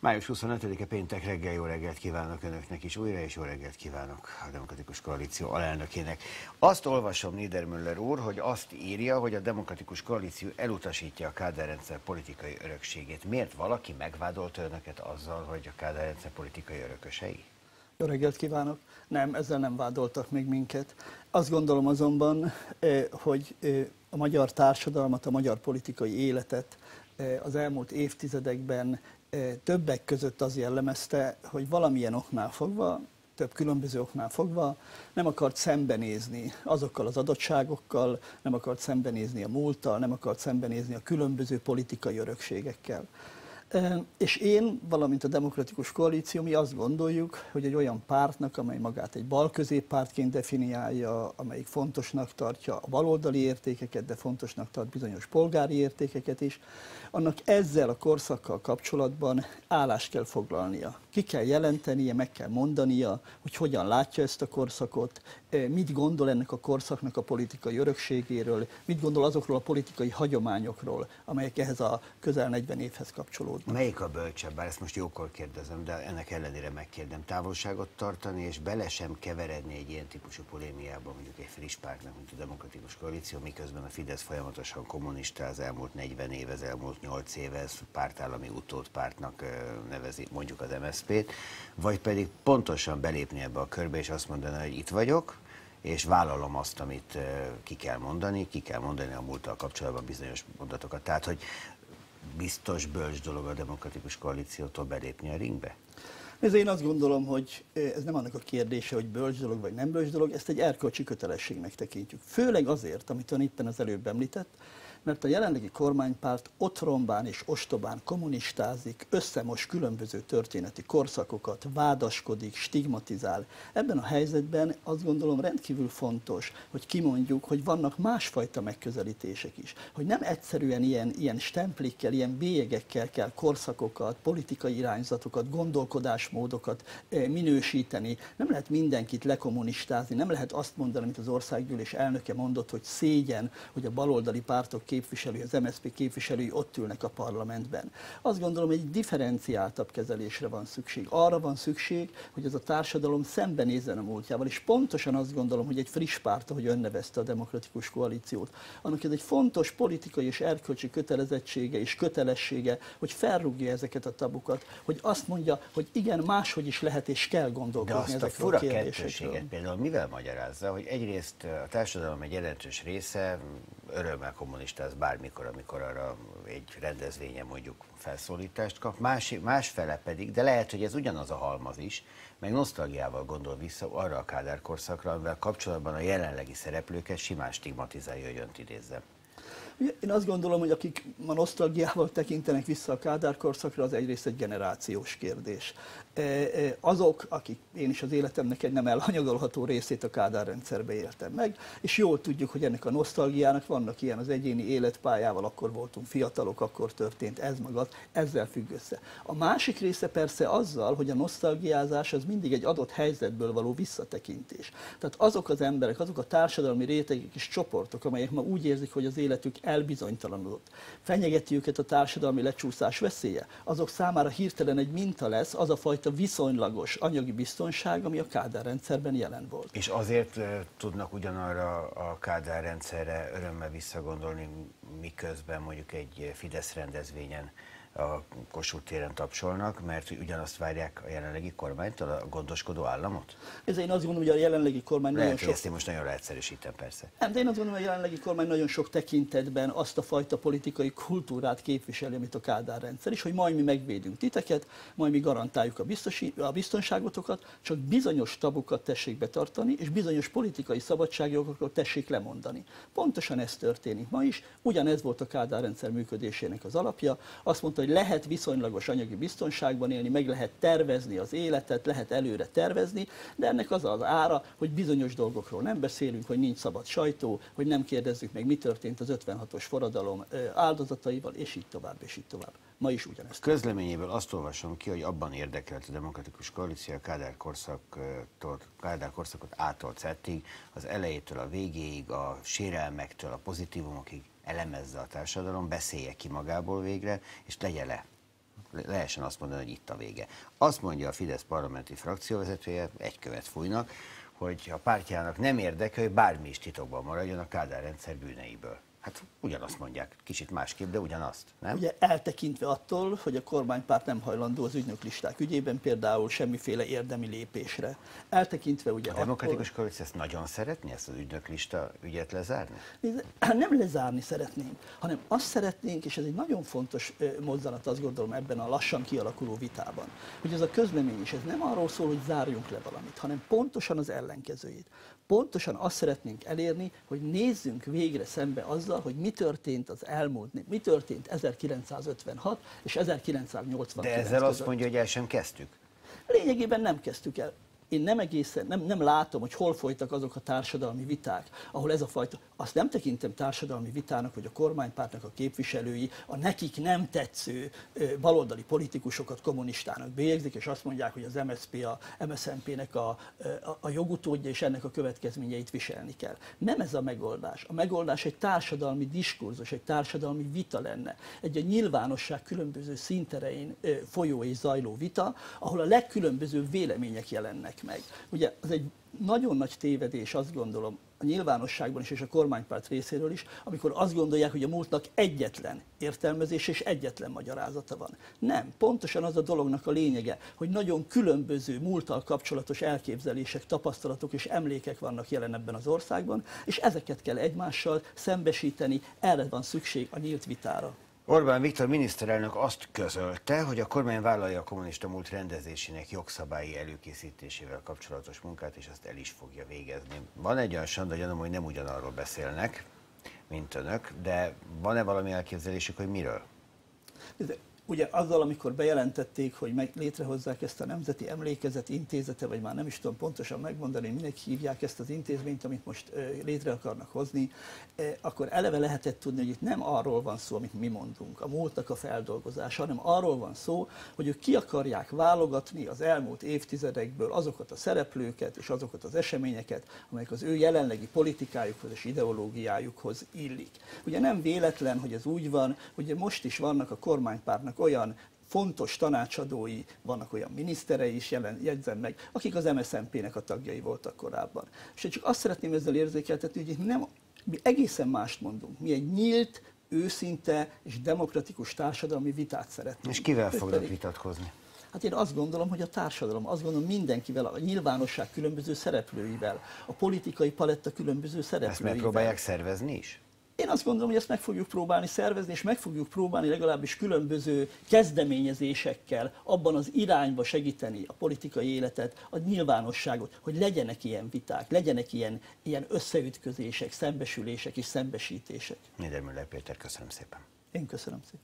Május 25-e péntek reggel, jó reggelt kívánok Önöknek is újra, és jó reggelt kívánok a Demokratikus Koalíció alelnökének. Azt olvasom, Niedermüller úr, hogy azt írja, hogy a Demokratikus Koalíció elutasítja a Kádár-rendszer politikai örökségét. Miért valaki megvádolta Önöket azzal, hogy a Kádár-rendszer politikai örökösei? Jó reggelt kívánok! Nem, ezzel nem vádoltak még minket. Azt gondolom azonban, hogy a magyar társadalmat, a magyar politikai életet az elmúlt évtizedekben többek között az jellemezte, hogy valamilyen oknál fogva, több különböző oknál fogva nem akart szembenézni azokkal az adottságokkal, nem akart szembenézni a múlttal, nem akart szembenézni a különböző politikai örökségekkel. És én, valamint a Demokratikus Koalíció, mi azt gondoljuk, hogy egy olyan pártnak, amely magát egy balközéppártként definiálja, amelyik fontosnak tartja a baloldali értékeket, de fontosnak tart bizonyos polgári értékeket is, annak ezzel a korszakkal kapcsolatban állást kell foglalnia. Ki kell jelentenie, meg kell mondania, hogy hogyan látja ezt a korszakot, mit gondol ennek a korszaknak a politikai örökségéről, mit gondol azokról a politikai hagyományokról, amelyek ehhez a közel 40 évhez kapcsolódnak. Melyik a bölcsebb? Bár ezt most jókor kérdezem, de ennek ellenére megkérdem. Távolságot tartani és bele sem keveredni egy ilyen típusú polémiába, mondjuk egy friss pártnak, mint a Demokratikus Koalíció, miközben a Fidesz folyamatosan kommunista az elmúlt 40 év, az elmúlt 8 éve, ez pártállami utódpártnak nevezi mondjuk az MSZP-t, vagy pedig pontosan belépni ebbe a körbe és azt mondani, hogy itt vagyok, és vállalom azt, amit ki kell mondani a múlttal kapcsolatban bizonyos mondatokat. Tehát, hogy biztos bölcs dolog a Demokratikus Koalíciótól belépni a ringbe? Ez én azt gondolom, hogy ez nem annak a kérdése, hogy bölcs dolog vagy nem bölcs dolog, ezt egy erkölcsi kötelességnek tekintjük. Főleg azért, amit ön éppen az előbb említett, mert a jelenlegi kormánypárt otromban és ostobán kommunistázik, összemos különböző történeti korszakokat, vádaskodik, stigmatizál. Ebben a helyzetben azt gondolom rendkívül fontos, hogy kimondjuk, hogy vannak másfajta megközelítések is. Hogy nem egyszerűen ilyen stemplikkel, ilyen bélyegekkel kell korszakokat, politikai irányzatokat, gondolkodásmódokat minősíteni. Nem lehet mindenkit lekommunistázni, nem lehet azt mondani, amit az országgyűlés elnöke mondott, hogy szégyen, hogy a baloldali pártok képviselői, az MSZP képviselői ott ülnek a parlamentben. Azt gondolom, hogy egy differenciáltabb kezelésre van szükség. Arra van szükség, hogy ez a társadalom szembenézzen a múltjával, és pontosan azt gondolom, hogy egy friss párt, ahogy ön nevezte a Demokratikus Koalíciót, annak ez egy fontos politikai és erkölcsi kötelezettsége és kötelessége, hogy felrúgja ezeket a tabukat, hogy azt mondja, hogy igen, máshogy is lehet és kell gondolkodni ezekről a kérdésekről. De azt a fura kettőséget például mivel magyarázza, hogy egyrészt a társadalom egy jelentős része örömmel kommunistáz bármikor, amikor arra egy rendezvényen mondjuk felszólítást kap, másfele pedig, de lehet, hogy ez ugyanaz a halmaz is, meg nosztalgiával gondol vissza arra a Kádár korszakra, amivel kapcsolatban a jelenlegi szereplőket simán stigmatizálja, hogy önt idézzem. Én azt gondolom, hogy akik ma nosztalgiával tekintenek vissza a Kádár korszakra, az egyrészt egy generációs kérdés. Azok, akik én is az életemnek egy nem elhanyagolható részét a Kádár rendszerbe éltem meg, és jól tudjuk, hogy ennek a nosztalgiának vannak ilyen az egyéni életpályával, akkor voltunk fiatalok, akkor történt ez magad, ezzel függ össze. A másik része persze azzal, hogy a nosztalgiázás az mindig egy adott helyzetből való visszatekintés. Tehát azok az emberek, azok a társadalmi rétegek és csoportok, amelyek ma úgy érzik, hogy az életük elbizonytalanodott, fenyegeti őket a társadalmi lecsúszás veszélye, azok számára hirtelen egy minta lesz az a fajta viszonylagos anyagi biztonság, ami a Kádár rendszerben jelen volt. És azért tudnak ugyanarra a Kádár rendszerre örömmel visszagondolni, miközben mondjuk egy Fidesz rendezvényen a Kossuth téren tapsolnak, mert ugyanazt várják a jelenlegi kormánytól, a gondoskodó államot? Ez én azt gondolom, hogy a jelenlegi kormány lehet, nagyon sok... Ezt én most nagyon leegyszerűsítem, persze. Nem, de én azt gondolom, hogy a jelenlegi kormány nagyon sok tekintetben azt a fajta politikai kultúrát képviseli, amit a Kádár rendszer is, hogy majd mi megvédünk titeket, majd mi garantáljuk a biztonságotokat, csak bizonyos tabukat tessék betartani, és bizonyos politikai szabadságjogokat tessék lemondani. Pontosan ez történik ma is, ugyanez volt a Kádár rendszer működésének az alapja. Azt mondta, hogy lehet viszonylagos anyagi biztonságban élni, meg lehet tervezni az életet, lehet előre tervezni, de ennek az az ára, hogy bizonyos dolgokról nem beszélünk, hogy nincs szabad sajtó, hogy nem kérdezzük meg, mi történt az 56-os forradalom áldozataival, és így tovább, és így tovább. Ma is ugyanezt. Közleményéből azt olvasom ki, hogy abban érdekelt a Demokratikus Koalíció a Kádár korszakot A-tól Z-ig, az elejétől a végéig, a sérelmektől a pozitívumokig elemezze a társadalom, beszélje ki magából végre, és tegye le. lehessen azt mondani, hogy itt a vége. Azt mondja a Fidesz parlamenti frakcióvezetője, egy követ fújnak, hogy a pártjának nem érdeke, hogy bármi is titokban maradjon a Kádár rendszer bűneiből. Hát ugyanazt mondják, kicsit másképp, de ugyanazt, nem? Ugye eltekintve attól, hogy a kormánypárt nem hajlandó az ügynöklisták ügyében például semmiféle érdemi lépésre. Eltekintve ugye A demokratikus koalíció ezt nagyon szeretné, ezt az ügynöklista ügyet lezárni? Nem lezárni szeretnénk, hanem azt szeretnénk, és ez egy nagyon fontos mozzanat, azt gondolom ebben a lassan kialakuló vitában, hogy ez a közlemény is, ez nem arról szól, hogy zárjunk le valamit, hanem pontosan az ellenkezőjét. Pontosan azt szeretnénk elérni, hogy nézzünk végre szembe azzal, hogy mi történt az elmúlt, mi történt 1956 és 1989 De ezzel azt mondja, hogy el sem kezdtük. Lényegében nem kezdtük el. Én nem látom, hogy hol folytak azok a társadalmi viták, ahol ez a fajta, azt nem tekintem társadalmi vitának, hogy a kormánypártnak a képviselői a nekik nem tetsző baloldali politikusokat kommunistának bélyegzik, és azt mondják, hogy az MSZP a MSZNP-nek a jogutódja, és ennek a következményeit viselni kell. Nem ez a megoldás. A megoldás egy társadalmi diskurzus, egy társadalmi vita lenne. Egy a nyilvánosság különböző szinterein folyó és zajló vita, ahol a legkülönbözőbb vélemények jelennek meg. Ugye az egy nagyon nagy tévedés, azt gondolom, a nyilvánosságban is és a kormánypárt részéről is, amikor azt gondolják, hogy a múltnak egyetlen értelmezés és egyetlen magyarázata van. Nem, pontosan az a dolognak a lényege, hogy nagyon különböző múlttal kapcsolatos elképzelések, tapasztalatok és emlékek vannak jelen ebben az országban, és ezeket kell egymással szembesíteni, erre van szükség a nyílt vitára. Orbán Viktor miniszterelnök azt közölte, hogy a kormány vállalja a kommunista múlt rendezésének jogszabályi előkészítésével kapcsolatos munkát, és azt el is fogja végezni. Van egy olyan sanda gyanúm, hogy nem ugyanarról beszélnek, mint önök, de van-e valami elképzelésük, hogy miről? Ugye azzal, amikor bejelentették, hogy létrehozzák ezt a Nemzeti Emlékezet Intézete, vagy már nem is tudom pontosan megmondani, hogy minek hívják ezt az intézményt, amit most létre akarnak hozni, akkor eleve lehetett tudni, hogy itt nem arról van szó, amit mi mondunk, a múltnak a feldolgozása, hanem arról van szó, hogy ők ki akarják válogatni az elmúlt évtizedekből azokat a szereplőket és azokat az eseményeket, amelyek az ő jelenlegi politikájukhoz és ideológiájukhoz illik. Ugye nem véletlen, hogy ez úgy van, hogy most is vannak a kormánypártnak olyan fontos tanácsadói, vannak olyan miniszterei is, jegyzem meg, akik az MSZNP-nek a tagjai voltak korábban. És csak azt szeretném ezzel érzékeltetni, hogy mi egészen mást mondunk. Mi egy nyílt, őszinte és demokratikus társadalmi vitát szeretnénk. És kivel fognak vitatkozni? Hát én azt gondolom, hogy a társadalom, azt gondolom mindenkivel, a nyilvánosság különböző szereplőivel, a politikai paletta különböző szereplőivel. Ezt megpróbálják szervezni is? Én azt gondolom, hogy ezt meg fogjuk próbálni szervezni, és meg fogjuk próbálni legalábbis különböző kezdeményezésekkel abban az irányba segíteni a politikai életet, a nyilvánosságot, hogy legyenek ilyen viták, legyenek ilyen összeütközések, szembesülések és szembesítések. Niedermüller Péter, köszönöm szépen. Én köszönöm szépen.